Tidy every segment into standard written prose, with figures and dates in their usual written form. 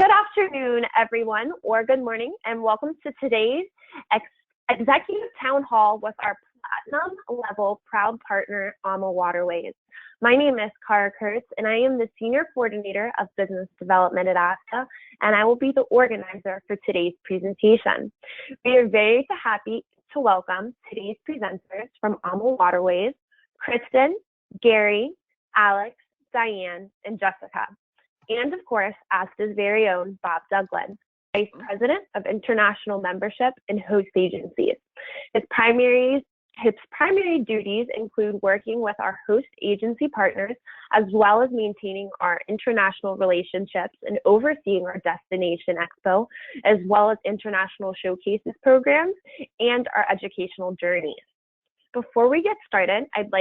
Good afternoon, everyone, or good morning, and welcome to today's Executive Town Hall with our Platinum Level Proud Partner, AmaWaterways. My name is Cara Kurtz, and I am the Senior Coordinator of Business Development at ASTA, and I will be the organizer for today's presentation. We are very happy to welcome today's presenters from AmaWaterways, Kristen, Gary, Alex, Diane, and Jessica. And of course, ASTA's very own Bob Douglas, Vice President of International Membership and Host Agencies. His primary duties include working with our host agency partners, as well as maintaining our international relationships and overseeing our Destination Expo, as well as international showcases programs and our educational journeys. Before we get started, and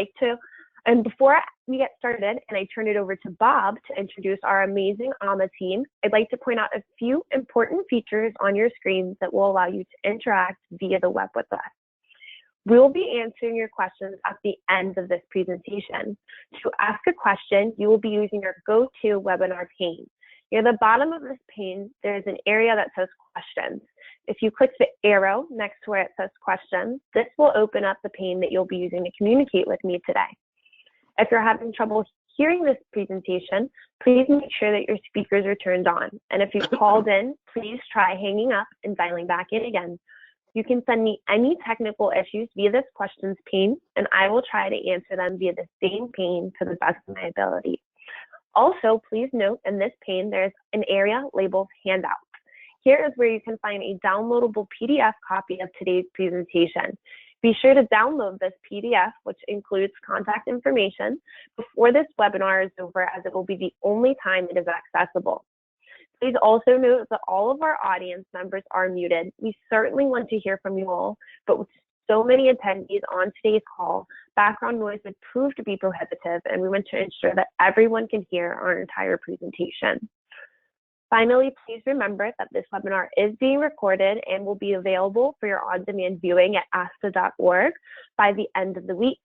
I turn it over to Bob to introduce our amazing AMA team, I'd like to point out a few important features on your screens that will allow you to interact via the web with us. We will be answering your questions at the end of this presentation. To ask a question, you will be using your go-to webinar pane. Near the bottom of this pane, there is an area that says questions. If you click the arrow next to where it says questions, this will open up the pane that you'll be using to communicate with me today. If you're having trouble hearing this presentation, please make sure that your speakers are turned on. And if you've called in, please try hanging up and dialing back in again. You can send me any technical issues via this questions pane, and I will try to answer them via the same pane to the best of my ability. Also, please note in this pane, there's an area labeled handouts. Here is where you can find a downloadable PDF copy of today's presentation. Be sure to download this PDF, which includes contact information, before this webinar is over, as it will be the only time it is accessible. Please also note that all of our audience members are muted. We certainly want to hear from you all, but with so many attendees on today's call, background noise would prove to be prohibitive, and we want to ensure that everyone can hear our entire presentation. Finally, please remember that this webinar is being recorded and will be available for your on-demand viewing at asta.org by the end of the week.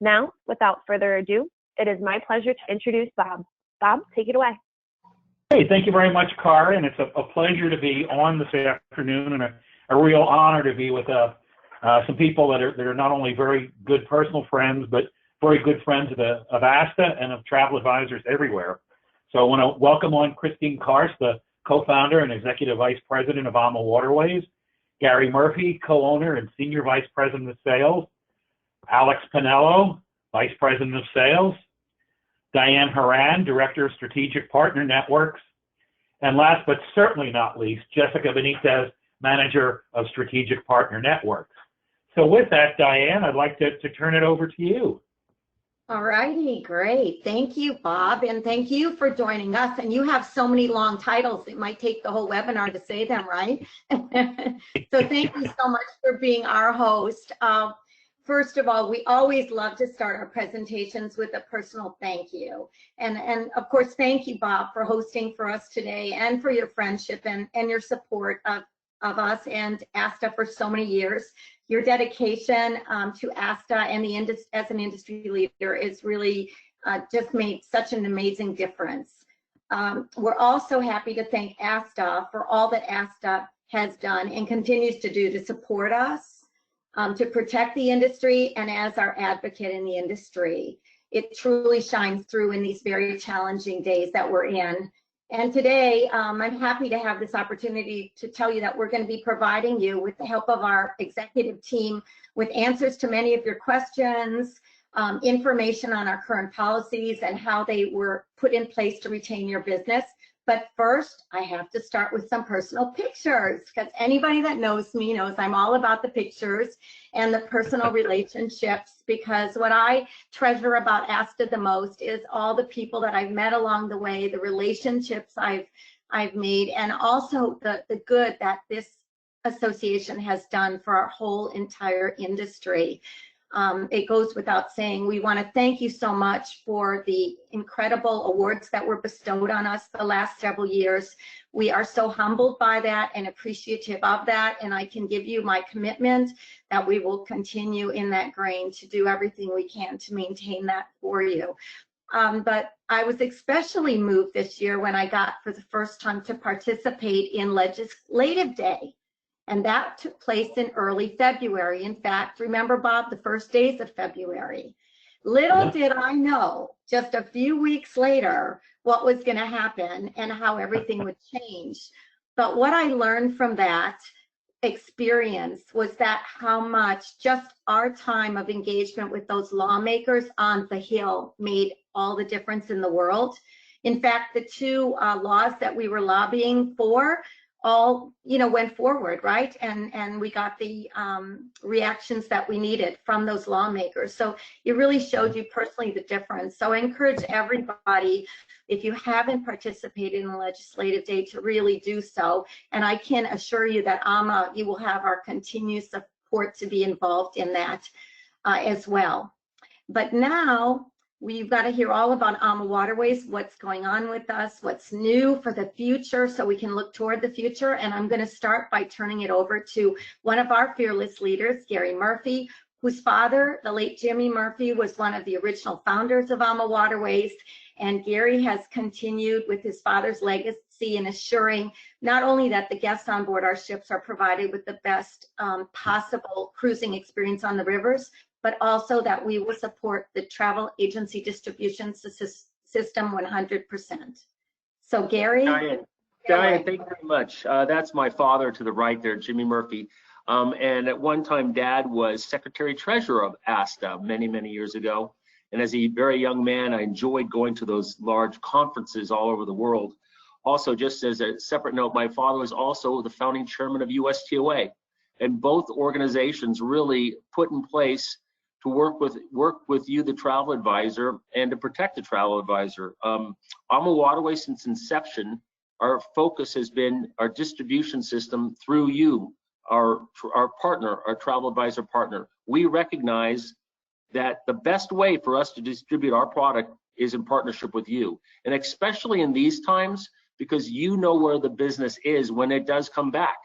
Now, without further ado, it is my pleasure to introduce Bob. Bob, take it away. Hey, thank you very much, Cara, and it's a pleasure to be on this afternoon, and a real honor to be with some people that are not only very good personal friends, but very good friends of ASTA and of travel advisors everywhere. So I want to welcome on Christine Karst, the co-founder and executive vice president of AmaWaterways, Gary Murphy, co-owner and senior vice president of sales, Alex Pinello, vice president of sales, Diane Haran, director of strategic partner networks, and last but certainly not least, Jessica Benitez, manager of strategic partner networks. So with that, Diane, I'd like to turn it over to you. All righty, great. Thank you, Bob, and thank you for joining us. And you have so many long titles, it might take the whole webinar to say them, right? So thank you so much for being our host. First of all, we always love to start our presentations with a personal thank you. And of course, thank you, Bob, for hosting for us today and for your friendship and your support of us and ASTA for so many years. Your dedication to ASTA and as an industry leader is really just made such an amazing difference. We're also happy to thank ASTA for all that ASTA has done and continues to do to support us, to protect the industry, and as our advocate in the industry. It truly shines through in these very challenging days that we're in. And today, I'm happy to have this opportunity to tell you that we're going to be providing you, with the help of our executive team, with answers to many of your questions, information on our current policies and how they were put in place to retain your business. But first, I have to start with some personal pictures, because anybody that knows me knows I'm all about the pictures and the personal relationships, because what I treasure about ASTA the most is all the people that I've met along the way, the relationships I've made, and also the good that this association has done for our whole entire industry. It goes without saying, we want to thank you so much for the incredible awards that were bestowed on us the last several years. We are so humbled by that and appreciative of that, and I can give you my commitment that we will continue in that grain to do everything we can to maintain that for you. But I was especially moved this year when I got for the first time to participate in Legislative Day. And that took place in early February. In fact, remember, Bob, the first days of February. Little did I know just a few weeks later what was going to happen and how everything would change. But what I learned from that experience was that how much just our time of engagement with those lawmakers on the Hill made all the difference in the world. In fact, the two laws that we were lobbying for all, went forward, right? And we got the reactions that we needed from those lawmakers. So it really showed you personally the difference. So I encourage everybody, if you haven't participated in Legislative Day, to really do so. And I can assure you that you will have our continued support to be involved in that as well. But now, we've got to hear all about AmaWaterways, what's going on with us, what's new for the future, so we can look toward the future. And I'm going to start by turning it over to one of our fearless leaders, Gary Murphy, whose father, the late Jimmy Murphy, was one of the original founders of AmaWaterways. And Gary has continued with his father's legacy in assuring not only that the guests on board our ships are provided with the best possible cruising experience on the rivers, but also that we will support the travel agency distribution system 100%. So Gary? Diane, thank you very much. That's my father to the right there, Jimmy Murphy. And at one time, Dad was Secretary Treasurer of ASTA many, many years ago. And as a very young man, I enjoyed going to those large conferences all over the world. Also, just as a separate note, my father was also the founding chairman of USTOA. And both organizations really put in place to work with you, the travel advisor, and to protect the travel advisor. AmaWaterways, since inception, our focus has been our distribution system through you, our partner, our travel advisor partner. We recognize that the best way for us to distribute our product is in partnership with you, and especially in these times, because you know where the business is when it does come back.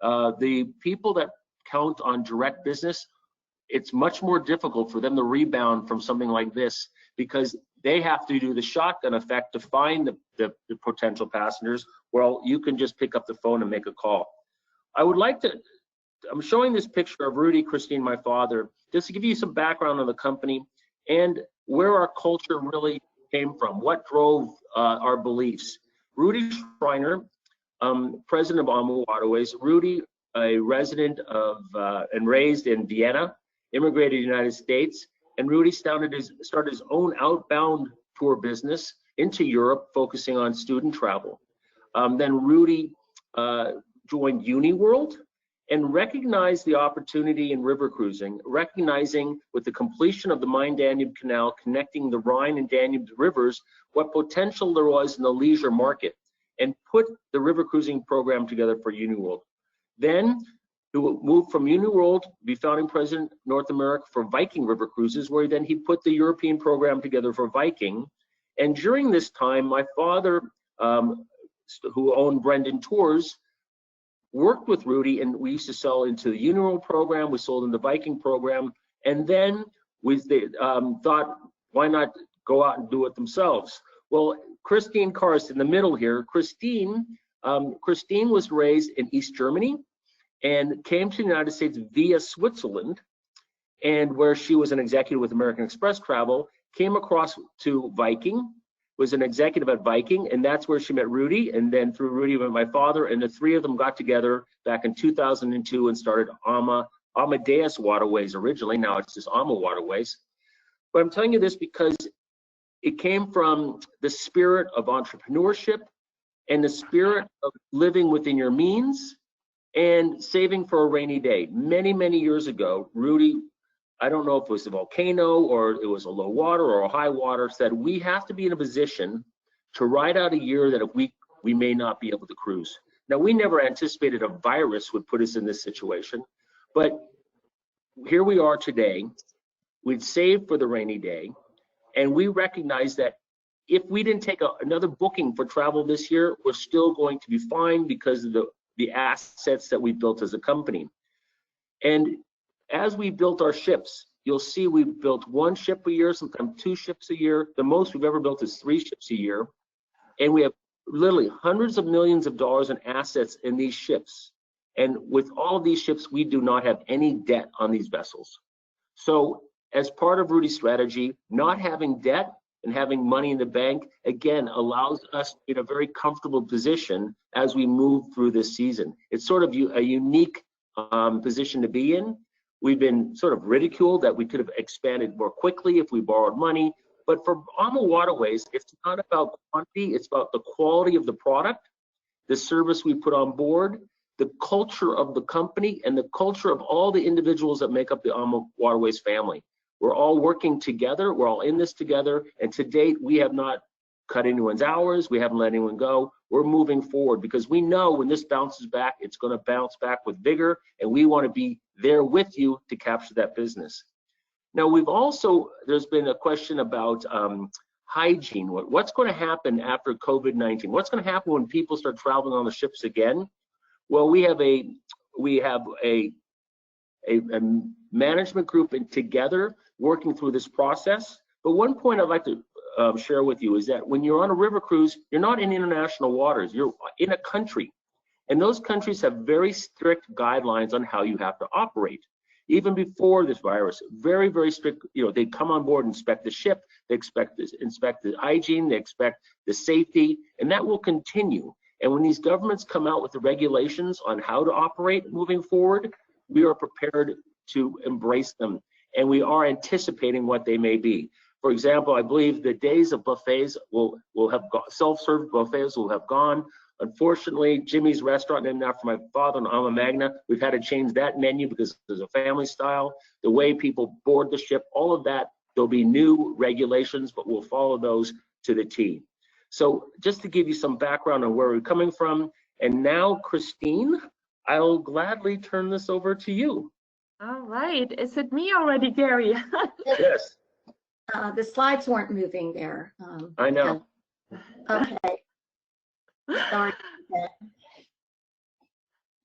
The people that count on direct business, it's much more difficult for them to rebound from something like this, because they have to do the shotgun effect to find the potential passengers. Well, you can just pick up the phone and make a call. I'm showing this picture of Rudy, Christine, my father, just to give you some background on the company and where our culture really came from, what drove our beliefs. Rudy Schreiner, president of AmaWaterways. Rudy, a resident of and raised in Vienna, immigrated to the United States, and Rudy started his own outbound tour business into Europe, focusing on student travel. Then Rudy joined UniWorld and recognized the opportunity in river cruising, recognizing with the completion of the Main-Danube Canal connecting the Rhine and Danube rivers, what potential there was in the leisure market, and put the river cruising program together for UniWorld. Then he moved from UniWorld to be founding president North America for Viking River Cruises, where then he put the European program together for Viking. And during this time, my father, who owned Brendan Tours, worked with Rudy, and we used to sell into the UniWorld program, we sold in the Viking program, and then we thought, why not go out and do it themselves? Well, Christine Karst in the middle here, Christine was raised in East Germany and came to the United States via Switzerland, and where she was an executive with American Express Travel, came across to Viking, was an executive at Viking, and that's where she met Rudy, and then through Rudy met my father, and the three of them got together back in 2002 and started Amadeus Waterways originally. Now it's just AmaWaterways. But I'm telling you this because it came from the spirit of entrepreneurship and the spirit of living within your means and saving for a rainy day. Many, many years ago, Rudy, I don't know if it was a volcano or it was a low water or a high water, said we have to be in a position to ride out a year that we may not be able to cruise. Now, we never anticipated a virus would put us in this situation, but here we are today. We'd saved for the rainy day, and we recognize that if we didn't take another booking for travel this year, we're still going to be fine because of the assets that we built as a company. And as we built our ships, you'll see we've built 1 ship a year, sometimes 2 ships a year. The most we've ever built is 3 ships a year. And we have literally hundreds of millions of dollars in assets in these ships. And with all of these ships, we do not have any debt on these vessels. So as part of Rudy's strategy, not having debt and having money in the bank, again, allows us in a very comfortable position as we move through this season. It's sort of a unique position to be in. We've been sort of ridiculed that we could have expanded more quickly if we borrowed money. But for AmaWaterways, it's not about quantity, it's about the quality of the product, the service we put on board, the culture of the company, and the culture of all the individuals that make up the AmaWaterways family. We're all working together, we're all in this together, and to date, we have not cut anyone's hours, we haven't let anyone go. We're moving forward because we know when this bounces back, it's gonna bounce back with vigor, and we wanna be there with you to capture that business. Now, we've also, there's been a question about hygiene. What's going to happen after COVID-19? What's going to happen when people start traveling on the ships again? Well, we have a management group together working through this process. But one point I'd like to share with you is that when you're on a river cruise, you're not in international waters, you're in a country. And those countries have very strict guidelines on how you have to operate. Even before this virus, very, very strict, they come on board, inspect the ship, they inspect the hygiene, they expect the safety, and that will continue. And when these governments come out with the regulations on how to operate moving forward, we are prepared to embrace them. And we are anticipating what they may be. For example, I believe the days of buffets will have self-serve buffets will have gone. Unfortunately, Jimmy's restaurant, named after my father on Alma Magna, we've had to change that menu because there's a family style. The way people board the ship, all of that, there'll be new regulations, but we'll follow those to the T. So just to give you some background on where we're coming from, and now, Christine, I'll gladly turn this over to you. All right, is it me already, Gary? Yes. The slides weren't moving there. I know. Okay. Sorry.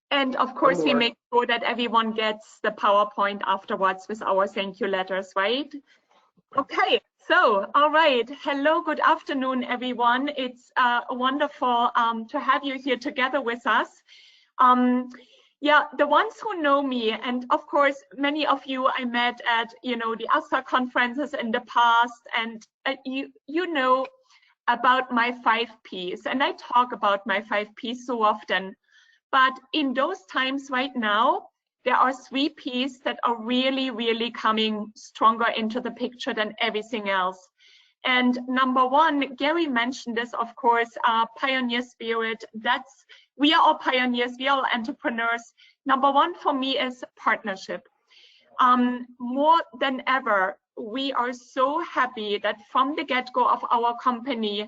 And of course, we make sure that everyone gets the PowerPoint afterwards with our thank you letters, right? Okay, so, all right. Hello, good afternoon, everyone. It's wonderful to have you here together with us. Yeah, the ones who know me, and of course, many of you I met at, the ASA conferences in the past, and you know about my 5 Ps, and I talk about my 5 Ps so often, but in those times right now, there are 3 Ps that are really, really coming stronger into the picture than everything else. And number 1, Gary mentioned this, of course, pioneer spirit. We are all pioneers, we are all entrepreneurs. Number 1 for me is partnership. More than ever, we are so happy that from the get-go of our company,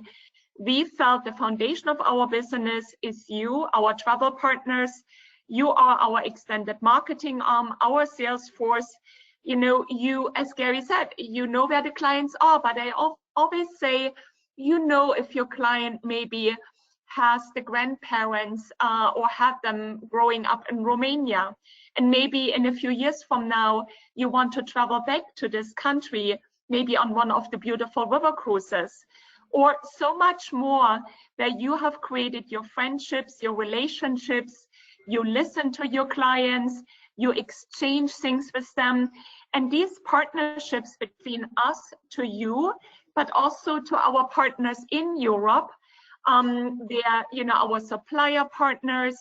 we felt the foundation of our business is you, our travel partners. You are our extended marketing arm, our sales force. You, as Gary said, you know where the clients are, but I always say, if your client maybe has the grandparents or have them growing up in Romania. And maybe in a few years from now, you want to travel back to this country, maybe on one of the beautiful river cruises, or so much more, that you have created your friendships, your relationships, you listen to your clients, you exchange things with them. And these partnerships between us to you, but also to our partners in Europe, they are, our supplier partners,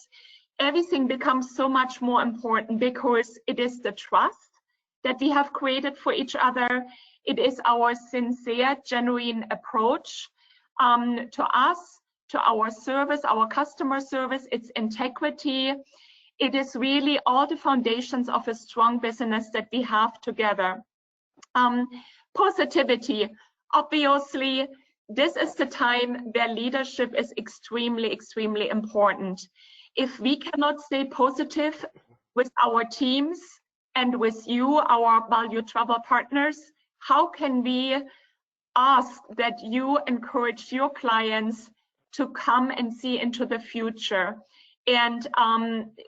everything becomes so much more important because it is the trust that we have created for each other. It is our sincere, genuine approach to us, to our service, our customer service, its integrity. It is really all the foundations of a strong business that we have together. Positivity, obviously, this is the time where leadership is extremely, extremely important. If we cannot stay positive with our teams and with you, our valued travel partners, how can we ask that you encourage your clients to come and see into the future and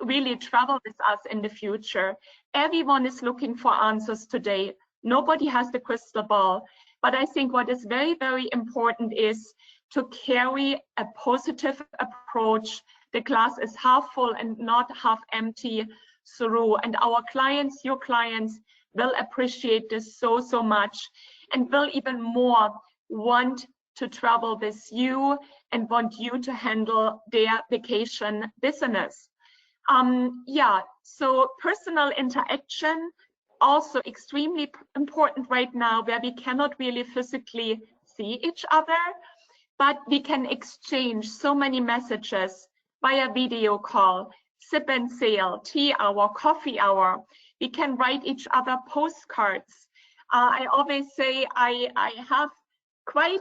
really travel with us in the future? Everyone is looking for answers today. Nobody has the crystal ball. But I think what is very, very important is to carry a positive approach. The glass is half full and not half empty through. And our clients, your clients, will appreciate this so, so much, and will even more want to travel with you and want you to handle their vacation business. Yeah, so personal interaction, also extremely important right now, where we cannot really physically see each other, but we can exchange so many messages via video call, sip and sail, tea hour, coffee hour. We can write each other postcards. I always say I have quite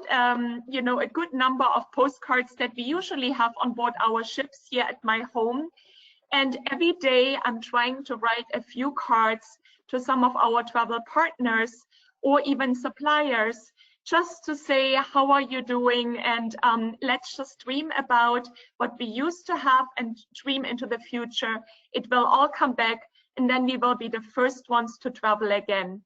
you know, a good number of postcards that we usually have on board our ships here at my home. And every day I'm trying to write a few cards to some of our travel partners or even suppliers, just to say, how are you doing? And let's just dream about what we used to have and dream into the future. It will all come back, and then we will be the first ones to travel again.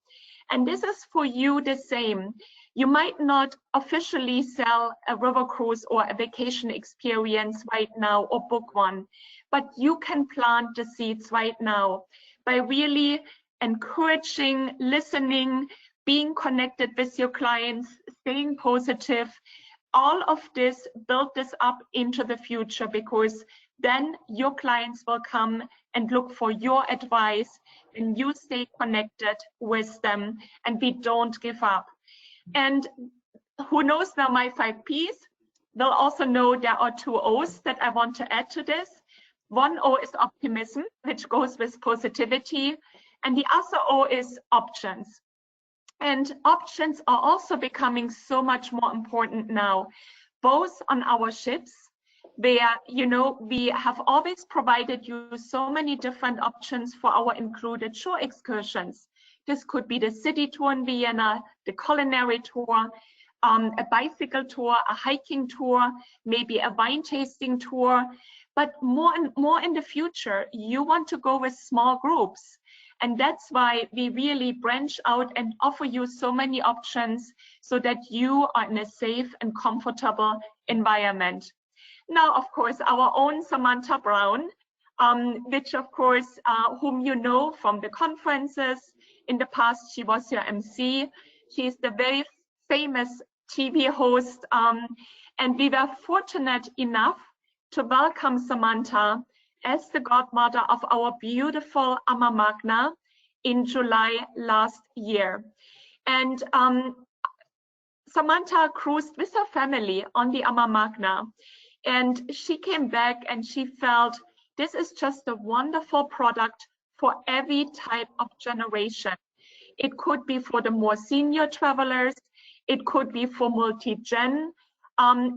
And this is for you the same. You might not officially sell a river cruise or a vacation experience right now or book one, but you can plant the seeds right now by really encouraging, listening, being connected with your clients, staying positive. All of this, build this up into the future, because then your clients will come and look for your advice, and you stay connected with them, and we don't give up. And who knows now my 5 Ps? They'll also know there are 2 O's that I want to add to this. 1 O is optimism, which goes with positivity, and the other O is options. And options are also becoming so much more important now, both on our ships, where, you know, we have always provided you so many different options for our included shore excursions. This could be the city tour in Vienna, the culinary tour, a bicycle tour, a hiking tour, maybe a wine tasting tour. But more and more in the future, you want to go with small groups. And that's why we really branch out and offer you so many options, so that you are in a safe and comfortable environment. Now, of course, our own Samantha Brown, which of course, whom you know from the conferences. In the past, she was your MC. She's the very famous TV host. And we were fortunate enough to welcome Samantha as the godmother of our beautiful Ama Magna in July last year. And Samantha cruised with her family on the Ama Magna, and she came back and she felt this is just a wonderful product for every type of generation. It could be for the more senior travelers, it could be for multi-gen.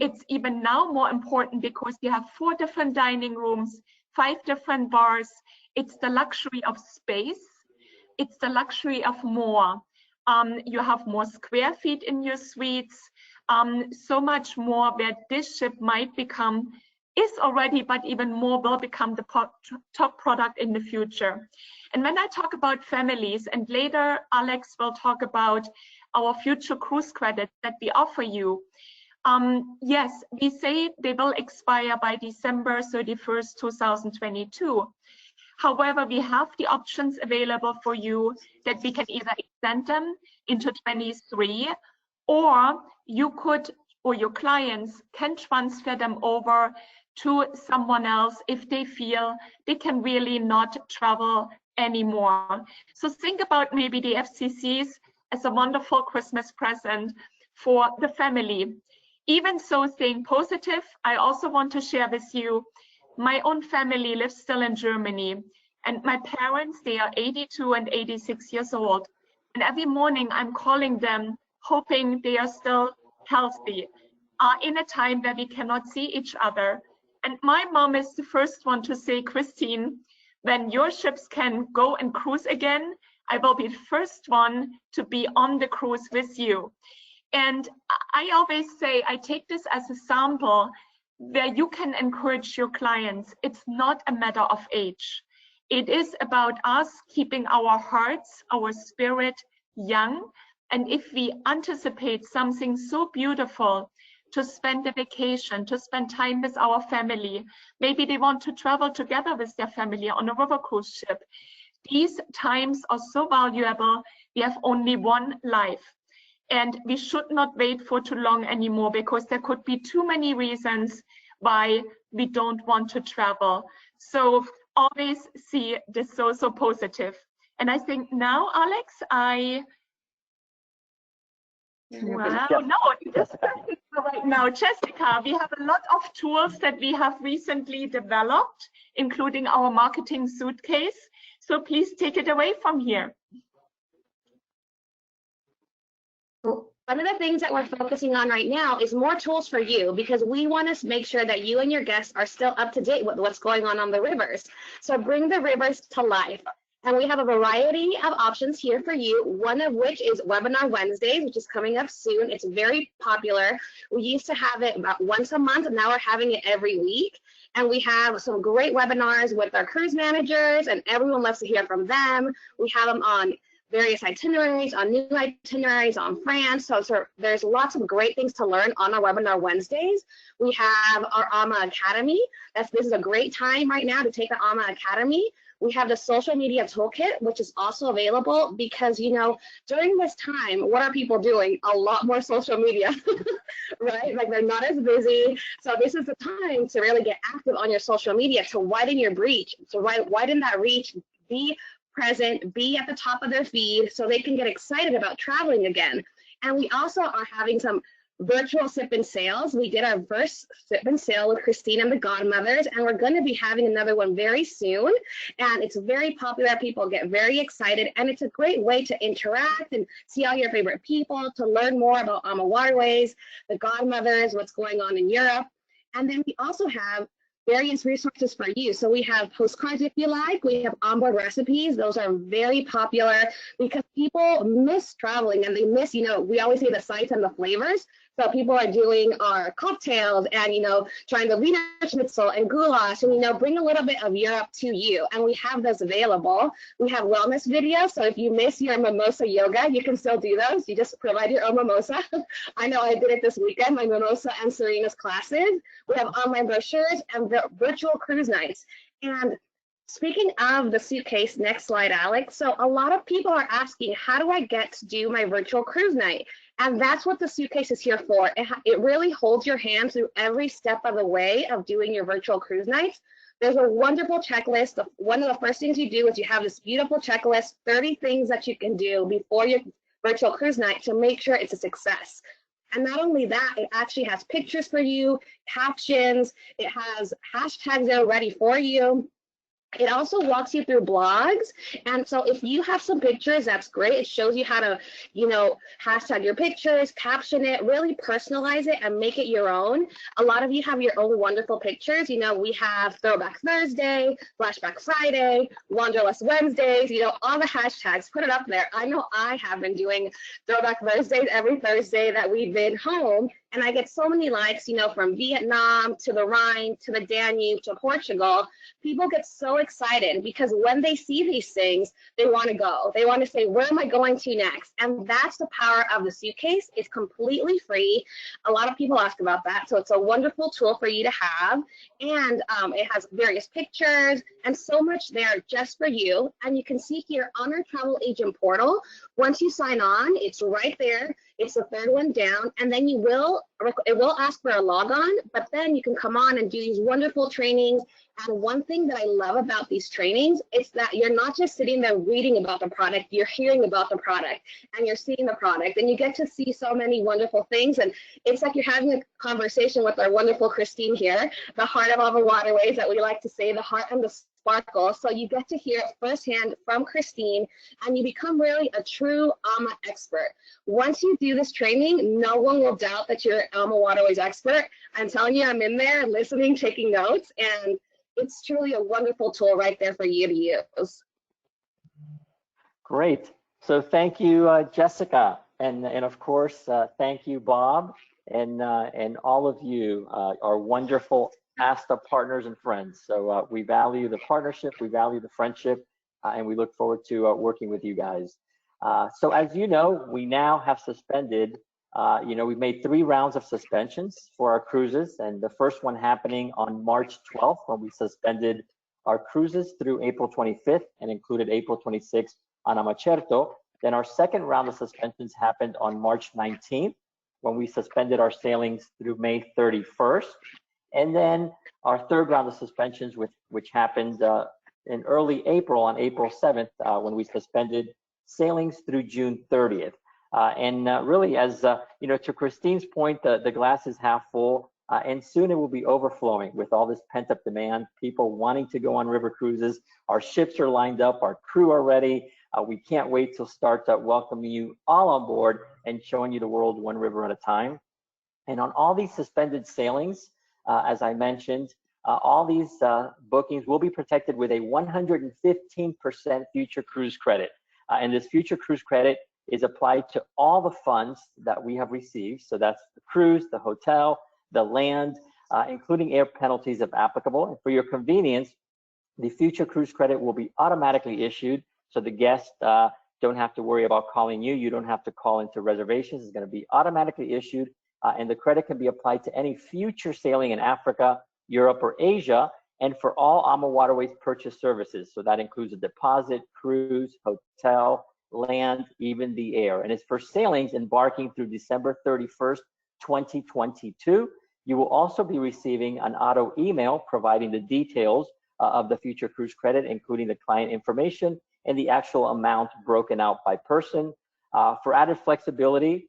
It's even now more important because we have 4 different dining rooms, 5 different bars. It's the luxury of space. It's the luxury of more. You have more square feet in your suites, so much more, where this ship might become, is already, but even more will become the top product in the future. And when I talk about families, and later Alex will talk about our future cruise credits that we offer you, yes, we say they will expire by December 31st, 2022. However, we have the options available for you that we can either extend them into 23, or you could, or your clients can transfer them over to someone else if they feel they can really not travel anymore. So think about maybe the FCCs as a wonderful Christmas present for the family. Even so, staying positive, I also want to share with you, my own family lives still in Germany, and my parents, they are 82 and 86 years old. And every morning I'm calling them, hoping they are still healthy, in a time where we cannot see each other. And my mom is the first one to say, Christine, when your ships can go and cruise again, I will be the first one to be on the cruise with you. And I always say, I take this as a sample where you can encourage your clients. It's not a matter of age. It is about us keeping our hearts, our spirit young, and if we anticipate something so beautiful, to spend a vacation, to spend time with our family, maybe they want to travel together with their family on a river cruise ship. These times are so valuable. We have only one life. And we should not wait for too long anymore, because there could be too many reasons why we don't want to travel. So always see this so positive. And I think now, Alex, wow, no, right now, Jessica, we have a lot of tools that we have recently developed, including our marketing suitcase. So please take it away from here. One of the things that we're focusing on right now is more tools for you, because we want to make sure that you and your guests are still up to date with what's going on the rivers. So bring the rivers to life. And we have a variety of options here for you, one of which is Webinar Wednesdays, which is coming up soon. It's very popular. We used to have it about once a month, and now we're having it every week. And we have some great webinars with our cruise managers, and everyone loves to hear from them. We have them on various itineraries, on new itineraries, on France. So there's lots of great things to learn on our Webinar Wednesdays. We have our AMA Academy. This is a great time right now to take the AMA Academy. We have the social media toolkit, which is also available, because, you know, during this time, what are people doing? A lot more social media, right? Like, they're not as busy. So this is the time to really get active on your social media, to widen your reach, to widen that reach, be present, be at the top of their feed, so they can get excited about traveling again. And we also are having some virtual sip and sails. We did our first sip and sail with Christine and the Godmothers, and we're going to be having another one very soon. And it's very popular. People get very excited, and it's a great way to interact and see all your favorite people, to learn more about AmaWaterways, the Godmothers, what's going on in Europe. And then we also have various resources for you. So we have postcards if you like. We have onboard recipes. Those are very popular because people miss traveling, and they miss, you know, we always say the sights and the flavors. So people are doing our cocktails and, you know, trying the Wiener Schnitzel and goulash, and, you know, bring a little bit of Europe to you. And we have those available. We have wellness videos. So if you miss your mimosa yoga, you can still do those. You just provide your own mimosa. I know I did it this weekend, my mimosa and Serena's classes. We have online brochures and virtual cruise nights. And speaking of the suitcase, next slide, Alex. So a lot of people are asking, how do I get to do my virtual cruise night? And that's what the suitcase is here for. It really holds your hand through every step of the way of doing your virtual cruise nights. There's a wonderful checklist. One of the first things you do is you have this beautiful checklist, 30 things that you can do before your virtual cruise night to make sure it's a success. And not only that, it actually has pictures for you, captions, it has hashtags that are ready for you. It also walks you through blogs. And so if you have some pictures, that's great. It shows you how to, you know, hashtag your pictures, caption it, really personalize it and make it your own. A lot of you have your own wonderful pictures. You know, we have Throwback Thursday, Flashback Friday, Wanderlust Wednesdays, you know, all the hashtags, put it up there. I know I have been doing Throwback Thursdays every Thursday that we've been home. And I get so many likes, you know, from Vietnam to the Rhine to the Danube to Portugal. People get so excited because when they see these things, they want to go. They want to say, where am I going to next? And that's the power of the suitcase. It's completely free. A lot of people ask about that. So it's a wonderful tool for you to have. And it has various pictures and so much there just for you. And you can see here on our travel agent portal, once you sign on, it's right there. It's the third one down, and then it will ask for a logon, but then you can come on and do these wonderful trainings. And one thing that I love about these trainings is that you're not just sitting there reading about the product, you're hearing about the product and you're seeing the product, and you get to see so many wonderful things. And it's like you're having a conversation with our wonderful Christine here, the heart of AmaWaterways, that we like to say, the heart and the sparkle. So you get to hear it firsthand from Christine, and you become really a true AMA expert. Once you do this training, no one will doubt that you're an AmaWaterways expert. I'm telling you, I'm in there listening, taking notes, and it's truly a wonderful tool right there for you to use. Great. So thank you, Jessica, and of course, thank you, Bob, and all of you, our wonderful ASTA partners and friends. So we value the partnership, we value the friendship, and we look forward to working with you guys. So as you know, we now have suspended, we've made 3 rounds of suspensions for our cruises, and the first one happening on March 12th, when we suspended our cruises through April 25th and included April 26th on AmaCerto. Then our second round of suspensions happened on March 19th, when we suspended our sailings through May 31st. And then our third round of suspensions, which happened in early April, on April 7th, when we suspended sailings through June 30th. Really, as to Christine's point, the glass is half full, and soon it will be overflowing with all this pent-up demand, people wanting to go on river cruises. Our ships are lined up, our crew are ready. We can't wait to start welcoming you all on board and showing you the world one river at a time. And on all these suspended sailings, as I mentioned, all these bookings will be protected with a 115% future cruise credit. And this future cruise credit is applied to all the funds that we have received. So that's the cruise, the hotel, the land, including air penalties if applicable. And for your convenience, the future cruise credit will be automatically issued. So the guests don't have to worry about calling you. You don't have to call into reservations. It's going to be automatically issued. And the credit can be applied to any future sailing in Africa, Europe, or Asia, and for all AmaWaterways purchase services. So that includes a deposit, cruise, hotel, land, even the air. And it's for sailings embarking through December 31st, 2022. You will also be receiving an auto email providing the details of the future cruise credit, including the client information and the actual amount broken out by person. For added flexibility,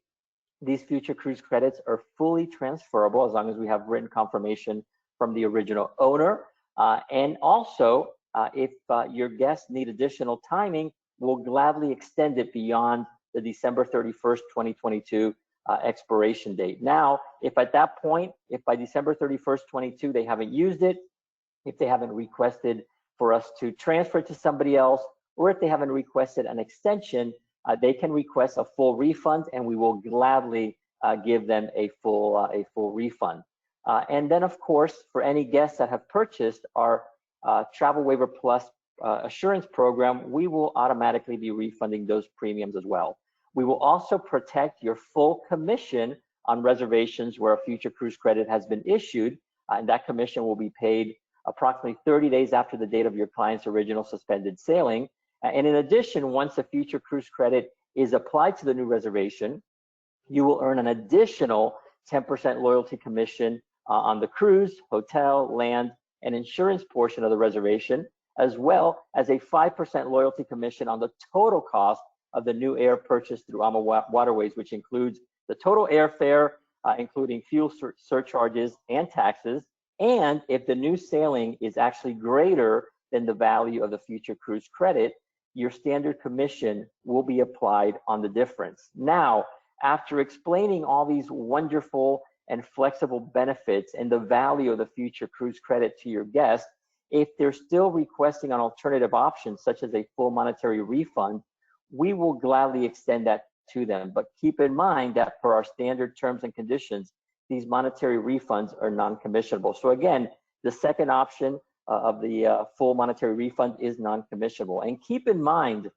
these future cruise credits are fully transferable as long as we have written confirmation from the original owner. And also, if your guests need additional timing, we'll gladly extend it beyond the December 31st, 2022 expiration date. Now, if at that point, if by December 31st, 22, they haven't used it, if they haven't requested for us to transfer it to somebody else, or if they haven't requested an extension, they can request a full refund, and we will gladly give them a full refund. And then, of course, for any guests that have purchased our Travel Waiver Plus assurance program, we will automatically be refunding those premiums as well. We will also protect your full commission on reservations where a future cruise credit has been issued, and that commission will be paid approximately 30 days after the date of your client's original suspended sailing. And in addition, once a future cruise credit is applied to the new reservation, you will earn an additional 10% loyalty commission on the cruise, hotel, land, and insurance portion of the reservation, as well as a 5% loyalty commission on the total cost of the new air purchased through AmaWaterways, which includes the total airfare, including fuel surcharges and taxes. And if the new sailing is actually greater than the value of the future cruise credit, your standard commission will be applied on the difference. Now, after explaining all these wonderful and flexible benefits and the value of the future cruise credit to your guests, if they're still requesting an alternative option, such as a full monetary refund, we will gladly extend that to them. But keep in mind that per our standard terms and conditions, these monetary refunds are non-commissionable. So again, the second option of the full monetary refund is non-commissionable. And keep in mind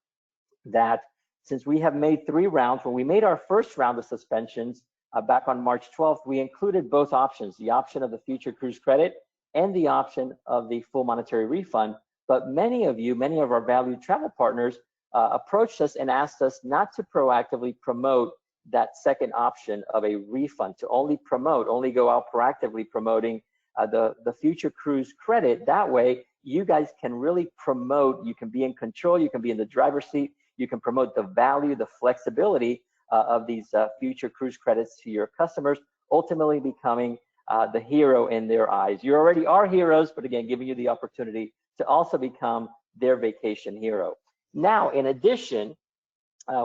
that since we have made 3 rounds, when we made our first round of suspensions back on March 12th, we included both options, the option of the future cruise credit and the option of the full monetary refund. But many of our valued travel partners approached us and asked us not to proactively promote that second option of a refund, to only go out proactively promoting the future cruise credit. That way, you guys can really promote, you can be in control, you can be in the driver's seat, you can promote the value, the flexibility of these future cruise credits to your customers, ultimately becoming the hero in their eyes. You already are heroes, but again, giving you the opportunity to also become their vacation hero. Now, in addition,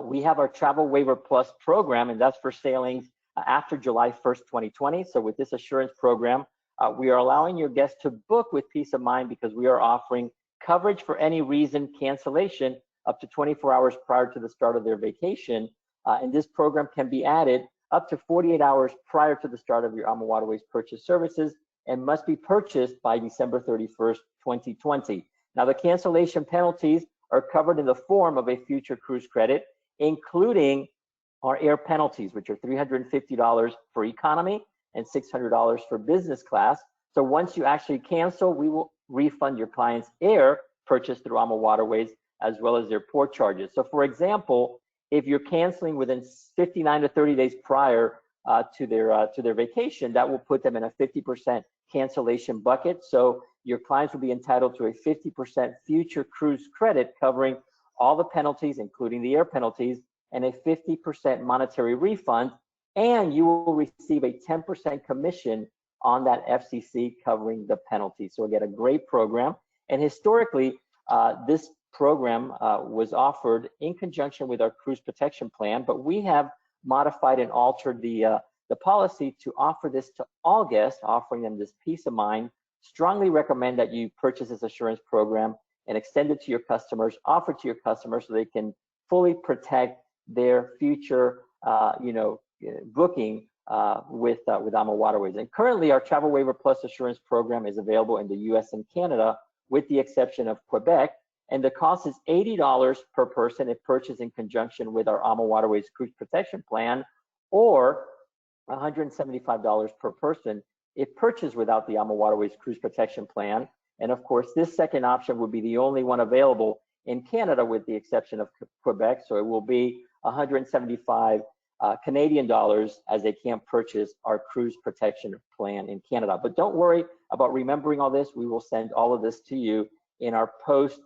we have our Travel Waiver Plus program, and that's for sailings after July 1st, 2020. So with this assurance program, we are allowing your guests to book with peace of mind because we are offering coverage for any reason cancellation up to 24 hours prior to the start of their vacation. And this program can be added up to 48 hours prior to the start of your AmaWaterways purchase services and must be purchased by December 31st, 2020. Now, the cancellation penalties are covered in the form of a future cruise credit including our air penalties, which are $350 for economy and $600 for business class. So once you actually cancel, we will refund your client's air purchased through AmaWaterways as well as their port charges. So for example, if you're canceling within 59 to 30 days prior to their vacation, that will put them in a 50% cancellation bucket. So your clients will be entitled to a 50% future cruise credit covering all the penalties, including the air penalties, and a 50% monetary refund, and you will receive a 10% commission on that FCC covering the penalty. So again, a great program. And historically, this program was offered in conjunction with our cruise protection plan, but we have modified and altered the policy to offer this to all guests, offering them this peace of mind. Strongly recommend that you purchase this assurance program and extend it to your customers, offer it to your customers so they can fully protect their future, booking with AmaWaterways. And currently, our Travel Waiver Plus Assurance program is available in the US and Canada, with the exception of Quebec. And the cost is $80 per person if purchased in conjunction with our AmaWaterways Cruise Protection Plan, or $175 per person if purchased without the AmaWaterways Cruise Protection Plan. And of course, this second option would be the only one available in Canada, with the exception of Quebec. So it will be 175 Canadian dollars, as they can't purchase our cruise protection plan in Canada. But don't worry about remembering all this. We will send all of this to you in our post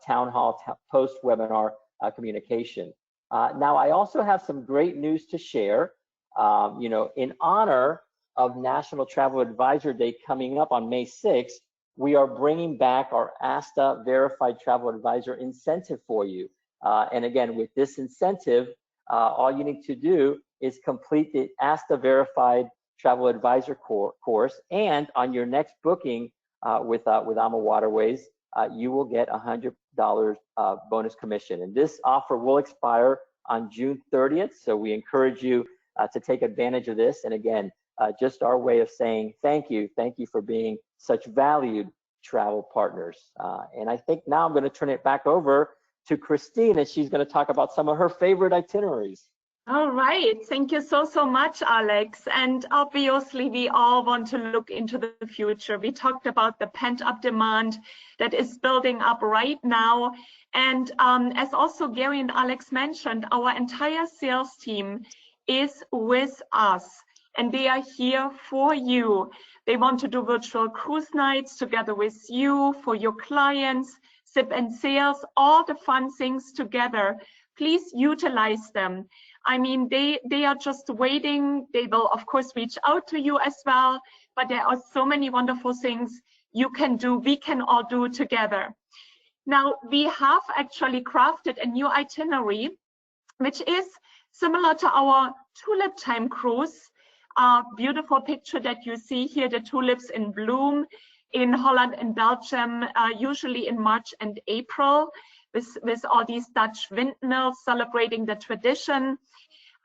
town hall, post webinar communication. Now, I also have some great news to share. In honor of National Travel Advisor Day coming up on May 6th, we are bringing back our ASTA Verified Travel Advisor incentive for you. And again, with this incentive, all you need to do is complete the ASTA Verified Travel Advisor course, and on your next booking with AmaWaterways, you will get $100 bonus commission. And this offer will expire on June 30th, so we encourage you to take advantage of this. And again, just our way of saying thank you for being such valued travel partners. And I think now I'm going to turn it back over to Christine, and she's going to talk about some of her favorite itineraries. All right, thank you so much, Alex. And obviously, we all want to look into the future. We talked about the pent-up demand that is building up right now. And as also Gary and Alex mentioned, our entire sales team is with us, and they are here for you. They want to do virtual cruise nights together with you, for your clients, sip and sails, all the fun things together. Please utilize them. I mean, they are just waiting. They will, of course, reach out to you as well, but there are so many wonderful things you can do, we can all do together. Now, we have actually crafted a new itinerary, which is similar to our tulip time cruise. Beautiful picture that you see here, the tulips in bloom in Holland and Belgium, usually in March and April, with all these Dutch windmills celebrating the tradition.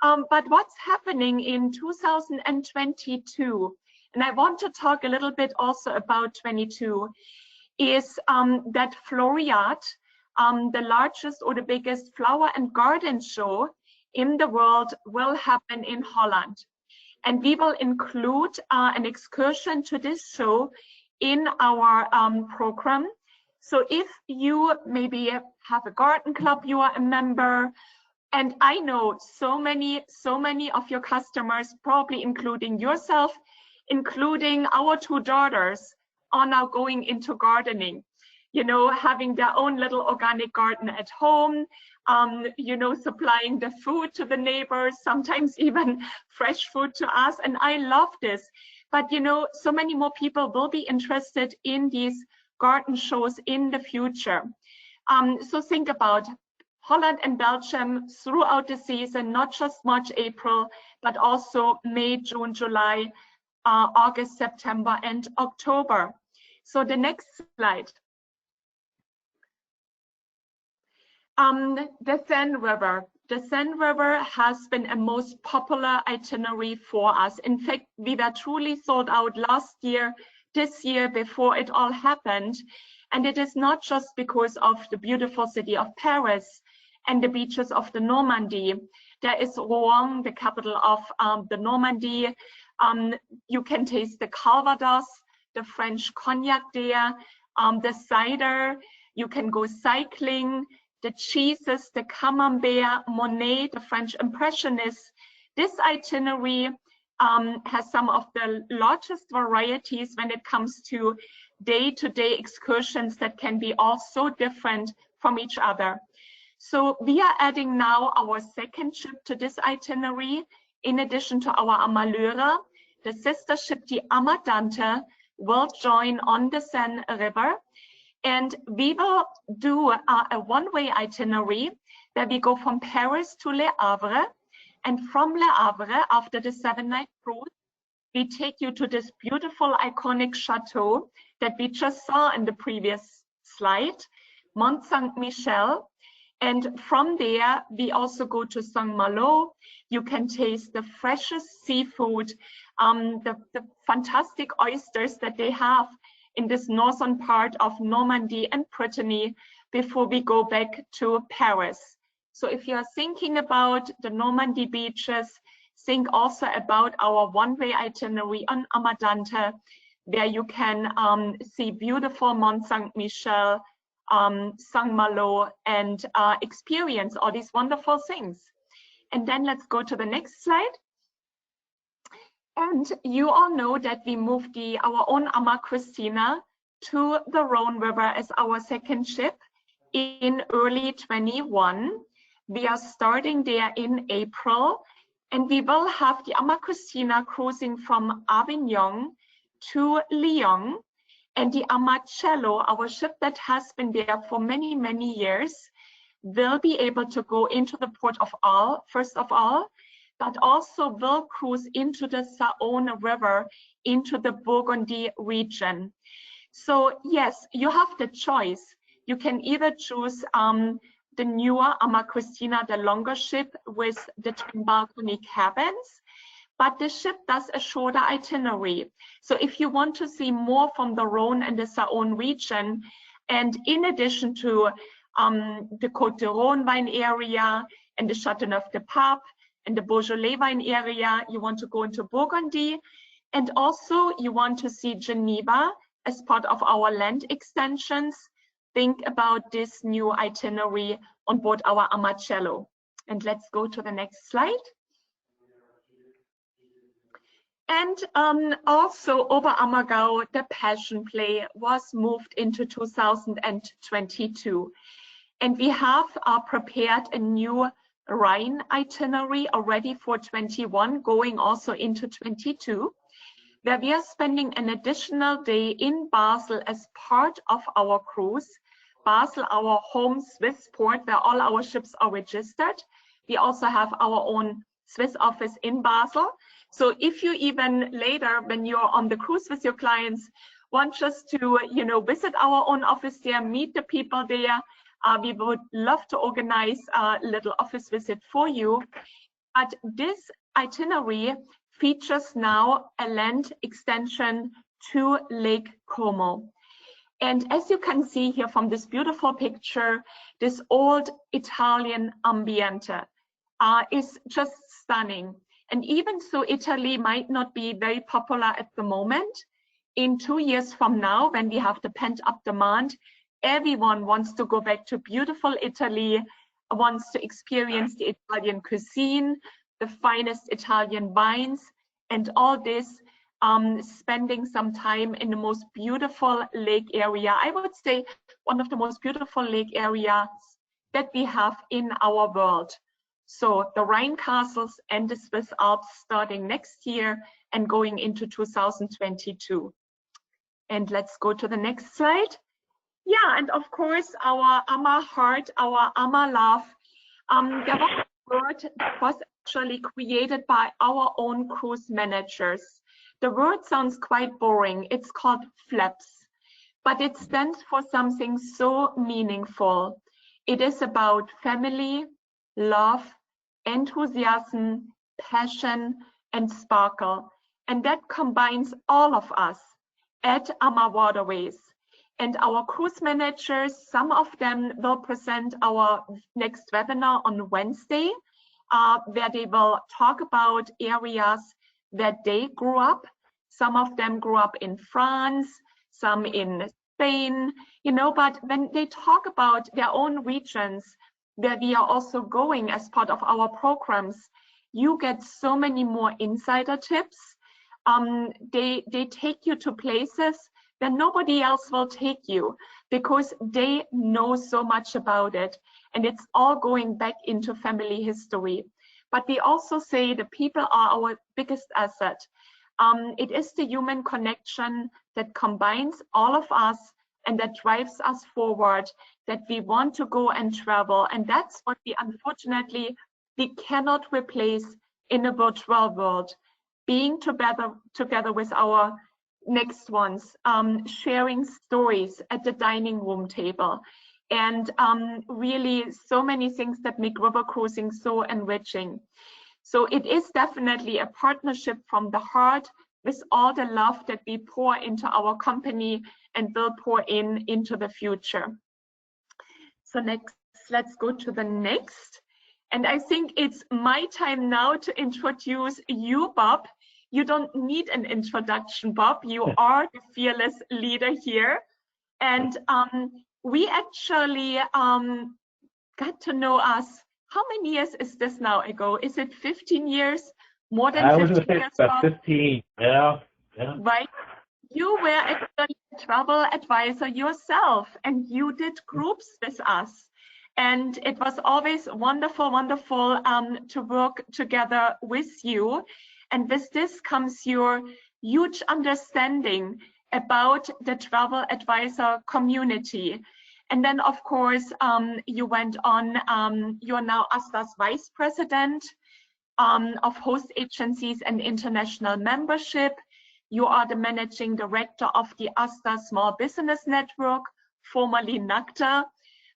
But what's happening in 2022, and I want to talk a little bit also about 22, is that Floriade, the largest or the biggest flower and garden show in the world, will happen in Holland. And we will include an excursion to this show in our program. So if you maybe have a garden club, you are a member, and I know so many of your customers, probably including yourself, including our two daughters, are now going into gardening, having their own little organic garden at home, supplying the food to the neighbors, sometimes even fresh food to us. And I love this. But, so many more people will be interested in these garden shows in the future. So think about Holland and Belgium throughout the season, not just March, April, but also May, June, July, August, September, and October. So the next slide. The Zen River. The Zen River has been a most popular itinerary for us. In fact, we were truly sold out last year, this year, before it all happened. And it is not just because of the beautiful city of Paris and the beaches of the Normandy. There is Rouen, the capital of the Normandy. You can taste the Calvados, the French cognac there, the cider. You can go cycling, the cheeses, the Camembert, Monet, the French Impressionists. This itinerary has some of the largest varieties when it comes to day-to-day excursions that can be all so different from each other. So we are adding now our second ship to this itinerary. In addition to our Amalura, the sister ship, the Amadante, will join on the Zen River. And we will do a one-way itinerary where we go from Paris to Le Havre. And from Le Havre, after the 7-night cruise, we take you to this beautiful iconic chateau that we just saw in the previous slide, Mont Saint-Michel. And from there, we also go to Saint-Malo. You can taste the freshest seafood, the fantastic oysters that they have in this northern part of Normandy and Brittany before we go back to Paris. So if you're thinking about the Normandy beaches, think also about our one-way itinerary on Amadante, where you can see beautiful Mont Saint-Michel, Saint-Malo, and experience all these wonderful things. And then let's go to the next slide. And you all know that we moved our own Ama Christina to the Rhone River as our second ship in early 21. We are starting there in April, and we will have the Ama Christina cruising from Avignon to Lyon, and the Amacello, our ship that has been there for many, many years, will be able to go into the port of Arles, first of all, but also will cruise into the Saône River, into the Burgundy region. So yes, you have the choice. You can either choose the newer Ama Christina, the longer ship with the twin balcony cabins, but the ship does a shorter itinerary. So if you want to see more from the Rhone and the Saône region, and in addition to the Côte de Rhône wine area and the Châteauneuf-du-Pape and the Beaujolais wine area, you want to go into Burgundy, and also you want to see Geneva as part of our land extensions, think about this new itinerary on board our Amacello. And let's go to the next slide. And also Oberammergau, the Passion Play, was moved into 2022. And we have prepared a new Rhine itinerary already for 21, going also into 22, where we are spending an additional day in Basel as part of our cruise. Basel, our home Swiss port, where all our ships are registered. We also have our own Swiss office in Basel. So if you even later, when you're on the cruise with your clients, want just to, visit our own office there, meet the people there, we would love to organize a little office visit for you. But this itinerary features now a land extension to Lake Como. And as you can see here from this beautiful picture, this old Italian ambiente is just stunning. And even so, Italy might not be very popular at the moment. In 2 years from now, when we have the pent-up demand, everyone wants to go back to beautiful Italy, wants to experience the Italian cuisine, the finest Italian wines, and all this, spending some time in the most beautiful lake area. I would say one of the most beautiful lake areas that we have in our world. So the Rhine castles and the Swiss Alps starting next year and going into 2022. And let's go to the next slide. Yeah, and of course, our Ama heart, our Ama love. There was a word that was actually created by our own cruise managers. The word sounds quite boring. It's called FLAPS, but it stands for something so meaningful. It is about family, love, enthusiasm, passion, and sparkle. And that combines all of us at AmaWaterways. And our cruise managers, some of them will present our next webinar on Wednesday, where they will talk about areas that they grew up. Some of them grew up in France, some in Spain, you know, but when they talk about their own regions where we are also going as part of our programs, you get so many more insider tips. They take you to places that nobody else will take you because they know so much about it. And it's all going back into family history. But we also say the people are our biggest asset. It is the human connection that combines all of us and that drives us forward, that we want to go and travel. And that's what we unfortunately, we cannot replace in a virtual world. Being together with our next ones, sharing stories at the dining room table, and really so many things that make river cruising so enriching. So it is definitely a partnership from the heart with all the love that we pour into our company and will pour into the future. So next, let's go to the next. And I think it's my time now to introduce you, Bob. You don't need an introduction, Bob. You are the fearless leader here. And we actually got to know us. How many years is this now ago? Is it 15 years? More than 15 years? I was going to say about 15, yeah. Right? You were actually a travel advisor yourself, and you did groups with us. And it was always wonderful, wonderful to work together with you. And with this comes your huge understanding about the travel advisor community. And then, of course, you went on, you're now ASTA's Vice President of Host Agencies and International Membership. You are the Managing Director of the ASTA Small Business Network, formerly NACTA,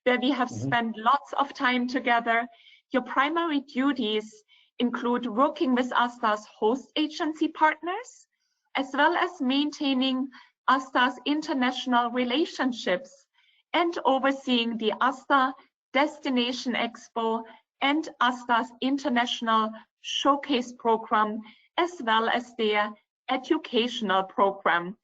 where we have spent lots of time together. Your primary duties include working with ASTA's host agency partners, as well as maintaining ASTA's international relationships and overseeing the ASTA Destination Expo and ASTA's International Showcase Program, as well as their educational program.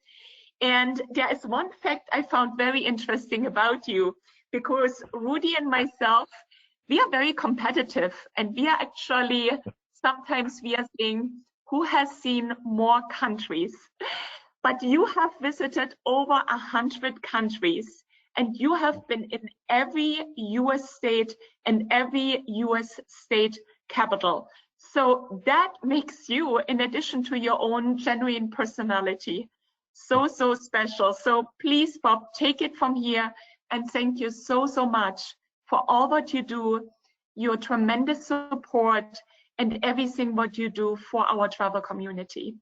And there is one fact I found very interesting about you, because Rudy and myself, we are very competitive, and we are actually, sometimes we are saying, who has seen more countries? But you have visited over 100 countries, and you have been in every US state and every US state capital. So that makes you, in addition to your own genuine personality, so special. So please, Bob, take it from here, and thank you so much for all what you do, your tremendous support, and everything what you do for our travel community.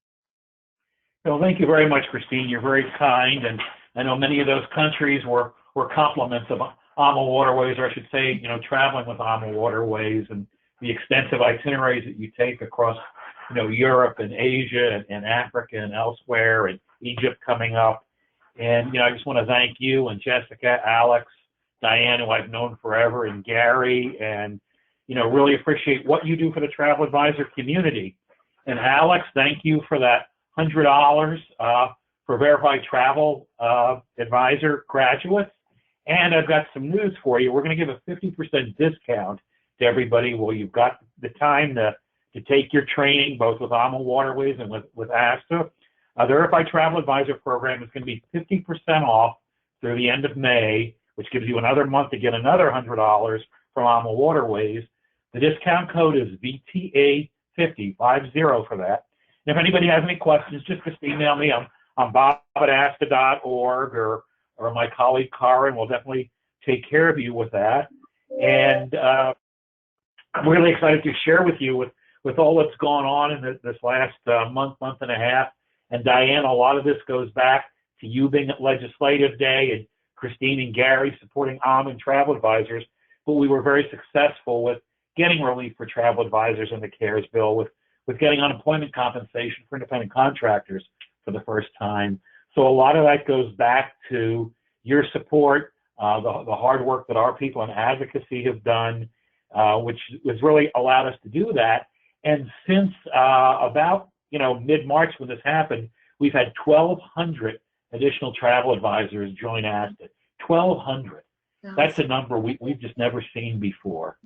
Well, thank you very much, Christine. You're very kind, and I know many of those countries were compliments of AmaWaterways, or I should say, you know, traveling with AmaWaterways and the extensive itineraries that you take across, you know, Europe and Asia and Africa and elsewhere, and Egypt coming up. And, you know, I just want to thank you and Jessica, Alex, Diane, who I've known forever, and Gary, and, you know, really appreciate what you do for the travel advisor community. And Alex, thank you for that $100 for Verified Travel Advisor graduates. And I've got some news for you. We're going to give a 50% discount to everybody. Well, you've got the time to take your training, both with AmaWaterways and with ASTA. The Verified Travel Advisor program is going to be 50% off through the end of May, which gives you another month to get another $100 from AmaWaterways. The discount code is VTA50, 50 for that. And if anybody has any questions, just email me. I'm bob@asta.org, or my colleague Karen will definitely take care of you with that. And I'm really excited to share with you with all that's gone on in this last month and a half. And Diane, a lot of this goes back to you being at Legislative Day and Christine and Gary supporting and travel advisors. But we were very successful with getting relief for travel advisors in the CARES bill, with getting unemployment compensation for independent contractors for the first time. So a lot of that goes back to your support, the hard work that our people in advocacy have done, which has really allowed us to do that. And since about mid-March when this happened, we've had 1,200 additional travel advisors join ASTA. 1,200. That's a number we've just never seen before.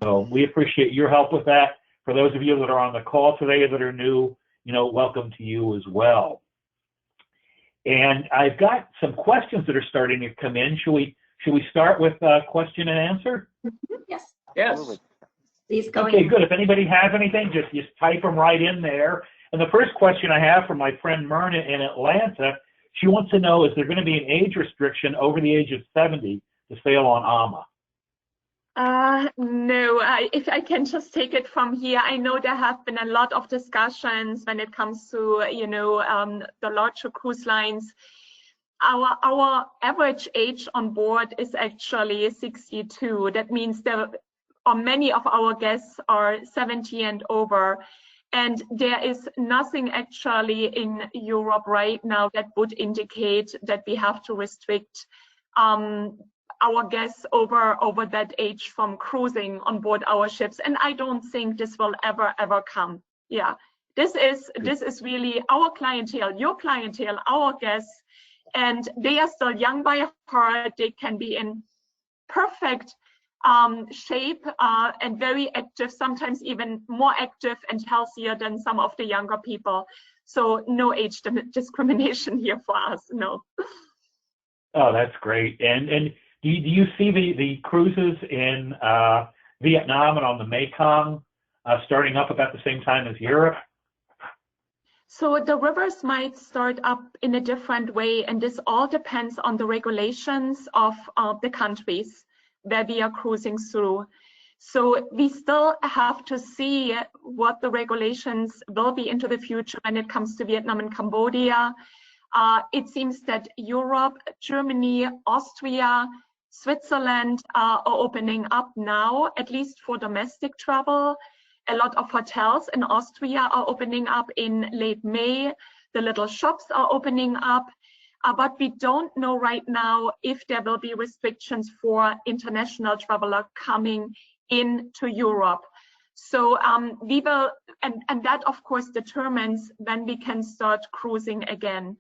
So we appreciate your help with that. For those of you that are on the call today that are new, welcome to you as well. And I've got some questions that are starting to come in. Should we start with question and answer? Yes. Yes. Please go Okay, ahead. good. If anybody has anything, just type them right in there. And the first question I have from my friend Myrna in Atlanta, she wants to know, is there going to be an age restriction over the age of 70 to sail on AMA? No, if I can just take it from here, I know there have been a lot of discussions when it comes to, the larger cruise lines. Our average age on board is actually 62. That means many of our guests are 70 and over. And there is nothing actually in Europe right now that would indicate that we have to restrict our guests over that age from cruising on board our ships. And I don't think this will ever come. Yeah, this is really our clientele, your clientele, our guests, and they are still young by heart. They can be in perfect shape and very active, sometimes even more active and healthier than some of the younger people. So no age discrimination here for us, no. Oh, that's great. And do you see the cruises in Vietnam and on the Mekong starting up about the same time as Europe? So the rivers might start up in a different way, and this all depends on the regulations of the countries that we are cruising through. So we still have to see what the regulations will be into the future when it comes to Vietnam and Cambodia. It seems that Europe, Germany, Austria, Switzerland are opening up now, at least for domestic travel. A lot of hotels in Austria are opening up in late May. The little shops are opening up. But we don't know right now if there will be restrictions for international traveler coming into Europe. So we will, and that of course determines when we can start cruising again.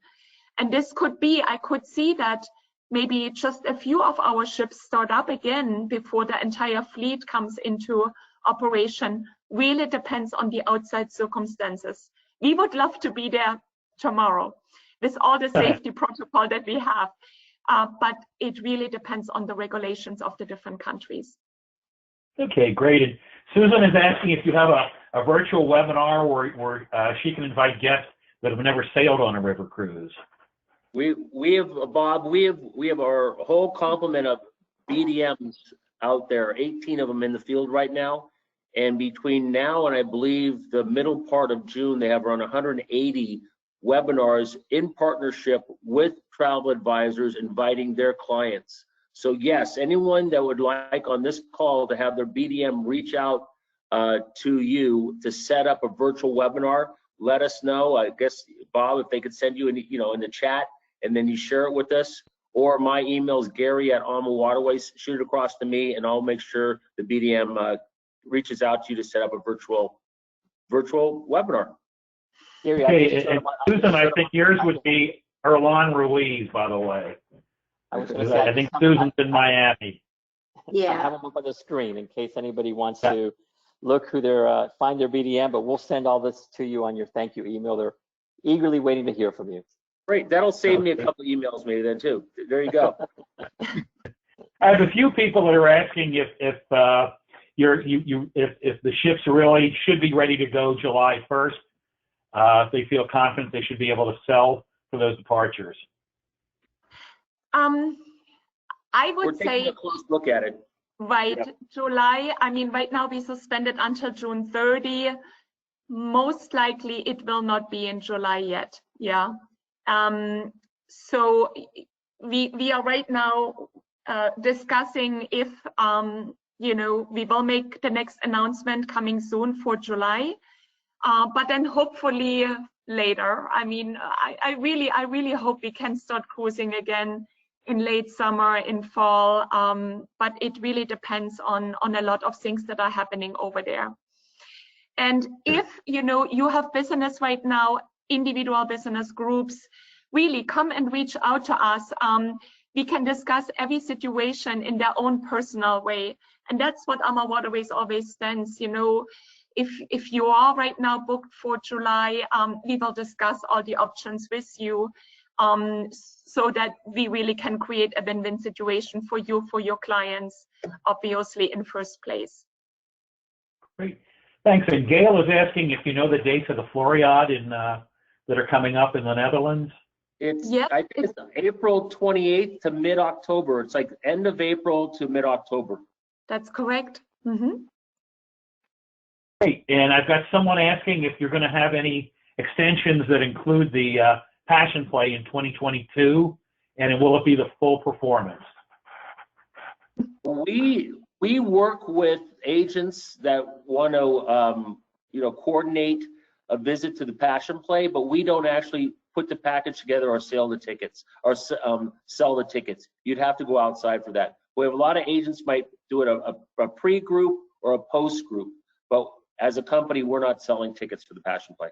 And this could be, I could see that maybe just a few of our ships start up again before the entire fleet comes into operation. Really depends on the outside circumstances. We would love to be there tomorrow with all the safety protocol that we have, but it really depends on the regulations of the different countries. Okay, great. And Susan is asking if you have a virtual webinar where she can invite guests that have never sailed on a river cruise. We have, Bob, we have our whole complement of BDMs out there, 18 of them in the field right now. And between now and I believe the middle part of June, they have around 180 webinars in partnership with travel advisors inviting their clients. So yes, anyone that would like on this call to have their BDM reach out to you to set up a virtual webinar, let us know. I guess, Bob, if they could send you in the chat and then you share it with us, or my email is Gary@AmaWaterways. Shoot it across to me and I'll make sure the BDM reaches out to you to set up a virtual webinar. Gary, Okay, and Susan, I think yours would be Erlan Ruiz, by the way. I think Susan's in Miami. Yeah. I have them up on the screen in case anybody wants to look who they're find their BDM, but we'll send all this to you on your thank you email. They're eagerly waiting to hear from you. Great, that'll save me a couple emails maybe then too. There you go. I have a few people that are asking if the ships really should be ready to go July 1st. If they feel confident they should be able to sell for those departures. I would We're taking say a close look at it. right, Yeah. July. I mean, right now we suspended until June 30. Most likely it will not be in July yet. Yeah. So we are right now discussing if we will make the next announcement coming soon for July, but then hopefully later. I mean, I really hope we can start cruising again in late summer, in fall, but it really depends on a lot of things that are happening over there. And if you have business right now, individual business groups, really come and reach out to us. We can discuss every situation in their own personal way. And that's what AmaWaterways always stands. If you are right now booked for July, we will discuss all the options with you, so that we really can create a win-win situation for you, for your clients, obviously in first place. Great. Thanks. And Gail is asking if you know the dates of the Floriade that are coming up in the Netherlands. I think it's April 28th to mid-October. It's like end of April to mid-October. That's correct. Mm-hmm. Great. And I've got someone asking if you're going to have any extensions that include the Passion Play in 2022, and will it be the full performance? We work with agents that want to coordinate a visit to the Passion Play, but we don't actually put the package together or sell the tickets or sell the tickets. You'd have to go outside for that. We have a lot of agents might do it a pre-group or a post-group, but as a company, we're not selling tickets for the Passion Play.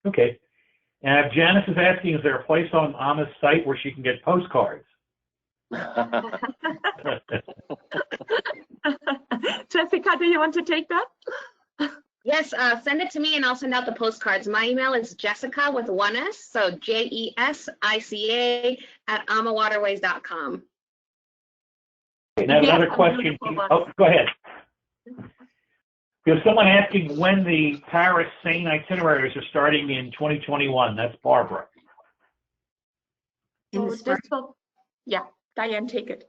Okay. And Janice is asking, is there a place on Ama's site where she can get postcards? Jessica, do you want to take that? Yes, send it to me and I'll send out the postcards. My email is Jessica with one S, so JESICA @AmaWaterways.com. Okay, now another question. Oh, go ahead. There's someone asking when the Paris Seine itineraries are starting in 2021. That's Barbara. Diane, take it.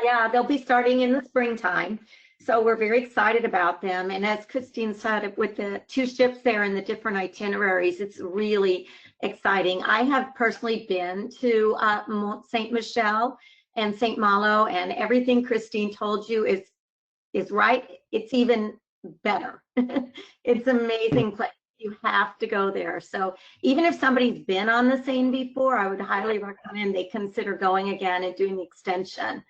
Yeah, they'll be starting in the springtime. So we're very excited about them. And as Christine said, with the 2 ships there and the different itineraries, it's really exciting. I have personally been to Saint Michel and Saint Malo, and everything Christine told you is right. It's even better. It's an amazing place. You have to go there. So even if somebody's been on the Seine before, I would highly recommend they consider going again and doing the extension,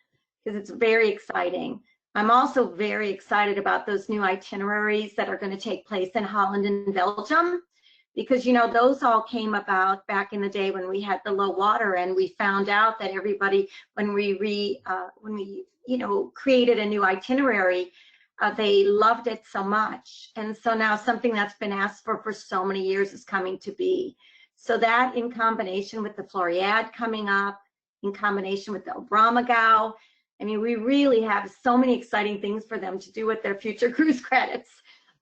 because it's very exciting. I'm also very excited about those new itineraries that are going to take place in Holland and Belgium, because those all came about back in the day when we had the low water, and we found out that everybody, when we created a new itinerary, they loved it so much. And so now something that's been asked for so many years is coming to be. So that, in combination with the Floriade coming up, in combination with the Obramagau, I mean, we really have so many exciting things for them to do with their future cruise credits.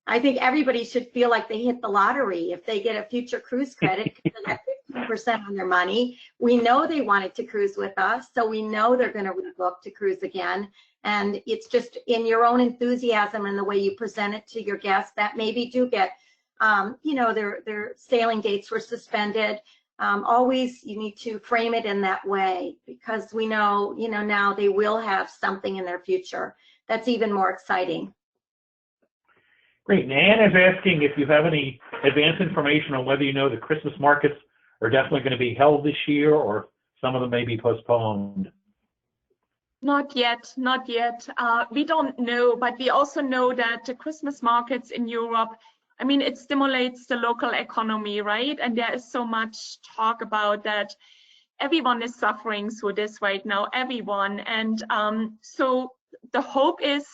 I think everybody should feel like they hit the lottery if they get a future cruise credit, because they get 15% on their money. We know they wanted to cruise with us, so we know they're going to rebook to cruise again. And it's just in your own enthusiasm and the way you present it to your guests that maybe do get, their sailing dates were suspended. Always you need to frame it in that way, because we know, now they will have something in their future that's even more exciting. Great. And Anne is asking if you have any advanced information on whether the Christmas markets are definitely going to be held this year, or some of them may be postponed. Not yet. We don't know, but we also know that the Christmas markets in Europe, I mean, it stimulates the local economy, right? And there is so much talk about that. Everyone is suffering through this right now, everyone. And so the hope is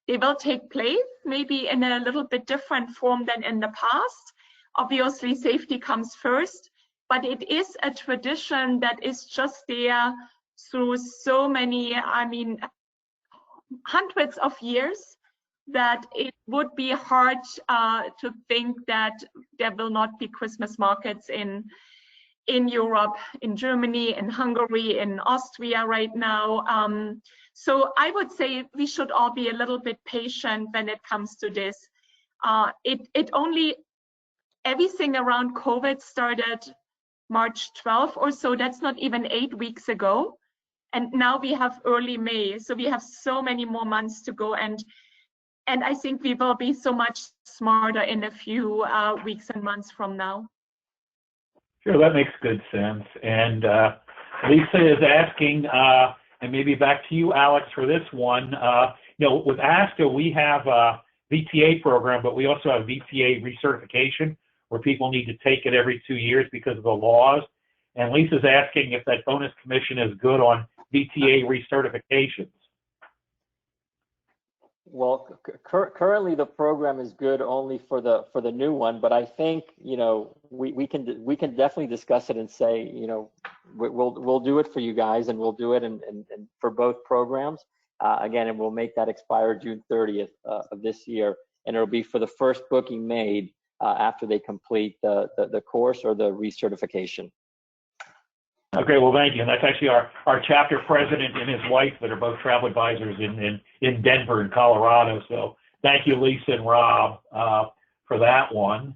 they will take place, maybe in a little bit different form than in the past. Obviously, safety comes first, but it is a tradition that is just there through so many, hundreds of years, that it would be hard to think that there will not be Christmas markets in Europe, in Germany, in Hungary, in Austria right now. So I would say we should all be a little bit patient when it comes to this. Everything around COVID started March 12th or so. That's not even 8 weeks ago. And now we have early May. So we have so many more months to go. And I think we will be so much smarter in a few weeks and months from now. Sure, that makes good sense. And Lisa is asking, and maybe back to you, Alex, for this one. With ASTA, we have a VTA program, but we also have VTA recertification, where people need to take it every 2 years because of the laws. And Lisa's asking if that bonus commission is good on VTA recertifications. Well, currently the program is good only for the new one, but I think we can definitely discuss it and say we'll do it for you guys, and we'll do it and for both programs again, and we'll make that expire June 30th of this year, and it'll be for the first booking made after they complete the course or the recertification. Okay, well, thank you. And that's actually our chapter president and his wife that are both travel advisors in Denver and Colorado. So thank you, Lisa and Rob, for that one.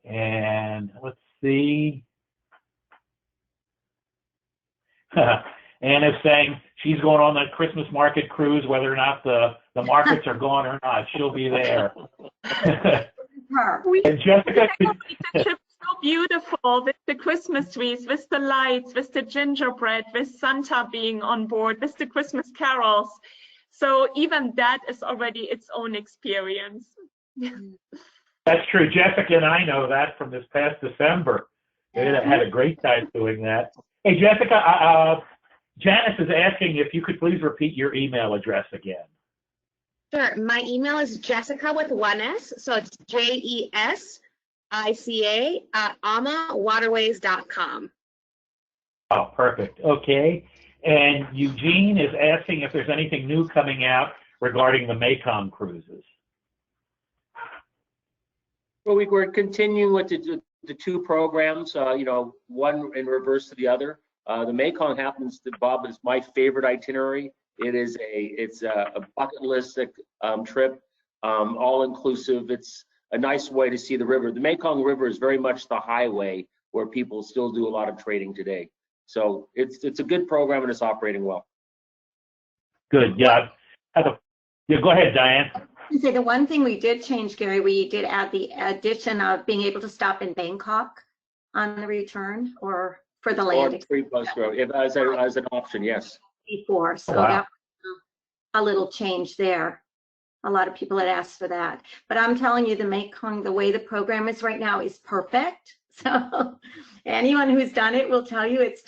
And let's see. Anna's saying she's going on the Christmas market cruise, whether or not the markets are gone or not. She'll be there. And Jessica. So beautiful with the Christmas trees, with the lights, with the gingerbread, with Santa being on board, with the Christmas carols. So even that is already its own experience. That's true. Jessica and I know that from this past December. They had a great time doing that. Hey, Jessica, Janice is asking if you could please repeat your email address again. Sure. My email is Jessica with one S, so it's JESICA at AmaWaterways.com. Oh, perfect. Okay. And Eugene is asking if there's anything new coming out regarding the Mekong cruises. Well, we're continuing with the two programs, one in reverse to the other. The Mekong happens to, Bob, is my favorite itinerary. It's a bucket list trip, all inclusive. It's a nice way to see the river. The Mekong River is very much the highway where people still do a lot of trading today. So it's a good program and it's operating well. Good. Yeah. Go ahead, Diane. So the one thing we did change, Gary, we did add the addition of being able to stop in Bangkok on the return or for the landing. As an option, yes. Before, so wow. That was a little change there. A lot of people had asked for that, but I'm telling you, the Mekong, the way the program is right now, is perfect. So anyone who's done it will tell you it's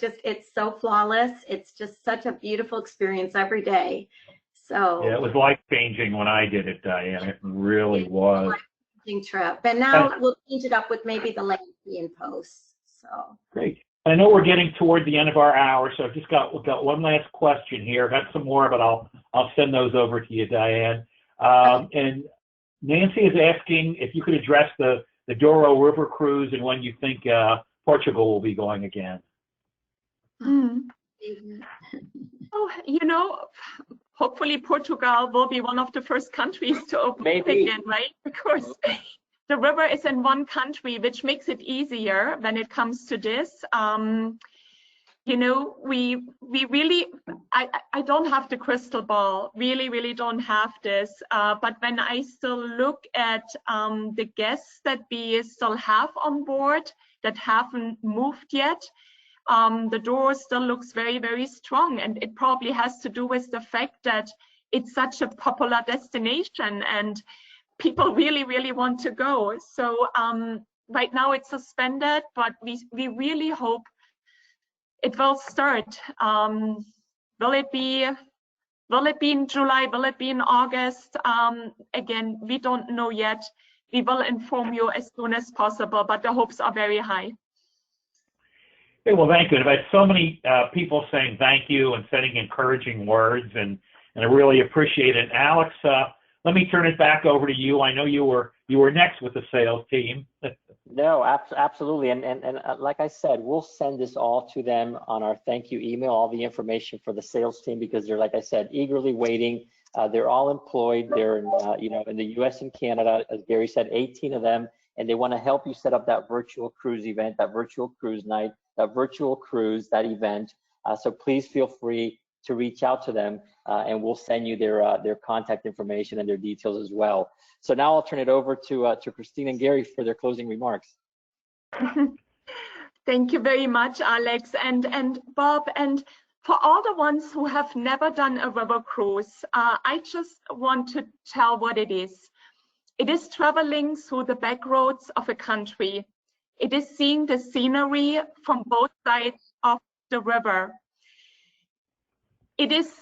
so flawless. It's just such a beautiful experience every day. So yeah, it was life-changing when I did it, Diane. It really was. Life-changing trip, and now we'll change it up with maybe the land fee and posts. So great. I know we're getting toward the end of our hour, so I've just got one last question here. I've got some more, but I'll send those over to you, Diane. And Nancy is asking if you could address the Douro River cruise and when you think Portugal will be going again. Oh, hopefully Portugal will be one of the first countries to open again, right? Because the river is in one country, which makes it easier when it comes to this. We really, I don't have the crystal ball, really don't have this. But when I still look at the guests that we still have on board that haven't moved yet, the Douro still looks very, very strong. And it probably has to do with the fact that it's such a popular destination and people really want to go. So right now it's suspended, but we really hope it will start. Will it be in July? Will it be in August? Again, we don't know yet. We will inform you as soon as possible, but the hopes are very high. Okay, well, thank you. I've had so many people saying thank you and sending encouraging words, and I really appreciate it. Alex, let me turn it back over to you. I know you were next with the sales team. No, absolutely. And like I said, we'll send this all to them on our thank you email, all the information for the sales team, because they're, like I said, eagerly waiting. They're all employed. They're in the US and Canada, as Gary said, 18 of them, and they want to help you set up that virtual cruise event, that virtual cruise night, that virtual cruise, that event. So please feel free to reach out to them, and we'll send you their contact information and their details as well. So now I'll turn it over to Christine and Gary for their closing remarks. Thank you very much, Alex and Bob. And for all the ones who have never done a river cruise, I just want to tell what it is. It is traveling through the back roads of a country. It is seeing the scenery from both sides of the river. It is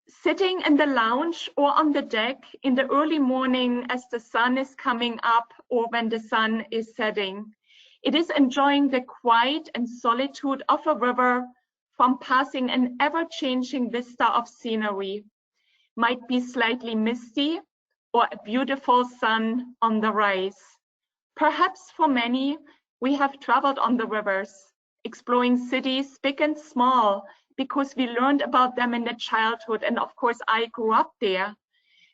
sitting in the lounge or on the deck in the early morning as the sun is coming up or when the sun is setting. It is enjoying the quiet and solitude of a river from passing an ever-changing vista of scenery. Might be slightly misty or a beautiful sun on the rise. Perhaps for many, we have traveled on the rivers, exploring cities big and small, because we learned about them in the childhood, and of course I grew up there.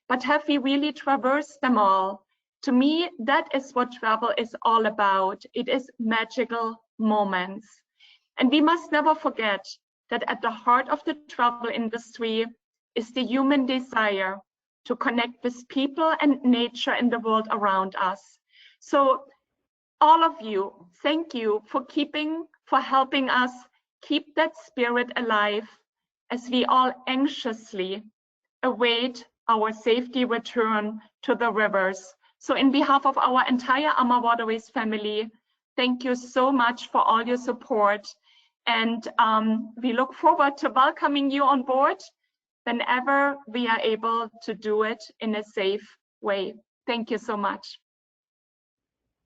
But have we really traversed them all? To me, that is what travel is all about. It is magical moments. And we must never forget that at the heart of the travel industry is the human desire to connect with people and nature in the world around us. So all of you, thank you for helping us keep that spirit alive as we all anxiously await our safety return to the rivers. So in behalf of our entire AmaWaterways family, thank you so much for all your support. And we look forward to welcoming you on board whenever we are able to do it in a safe way. Thank you so much.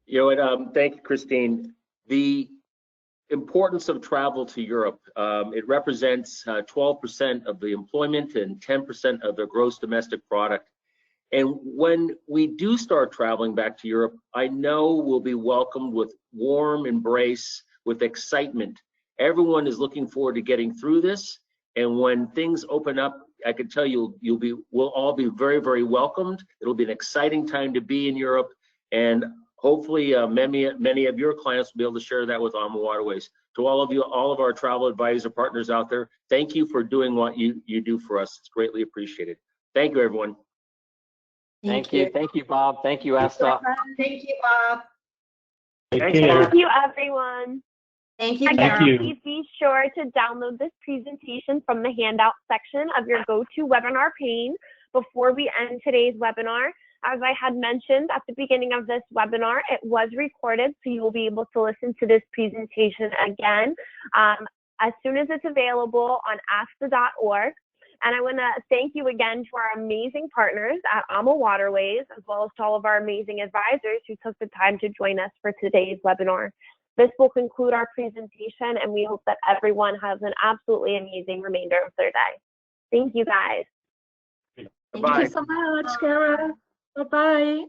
Thank you, Christine. The importance of travel to Europe, it represents 12% of the employment and 10% of the gross domestic product. And when we do start traveling back to Europe, I know we'll be welcomed with warm embrace, with excitement. Everyone is looking forward to getting through this. And when things open up, I can tell you, we'll all be very, very welcomed. It'll be an exciting time to be in Europe. And hopefully many of your clients will be able to share that with AmaWaterways. To all of you, all of our travel advisor partners out there, thank you for doing what you do for us. It's greatly appreciated. Thank you, everyone. Thank you. Thank you, Bob. Thank you, Asta. Thank you, Bob. Thank Thank you, everyone. Thank you, Again, Carol. please be sure to download this presentation from the handout section of your GoToWebinar pane before we end today's webinar. As I had mentioned at the beginning of this webinar, it was recorded, so you will be able to listen to this presentation again as soon as it's available on asta.org. And I want to thank you again to our amazing partners at AmaWaterways, as well as to all of our amazing advisors who took the time to join us for today's webinar. This will conclude our presentation, and we hope that everyone has an absolutely amazing remainder of their day. Thank you, guys. Thank you so much, Kara. Bye-bye.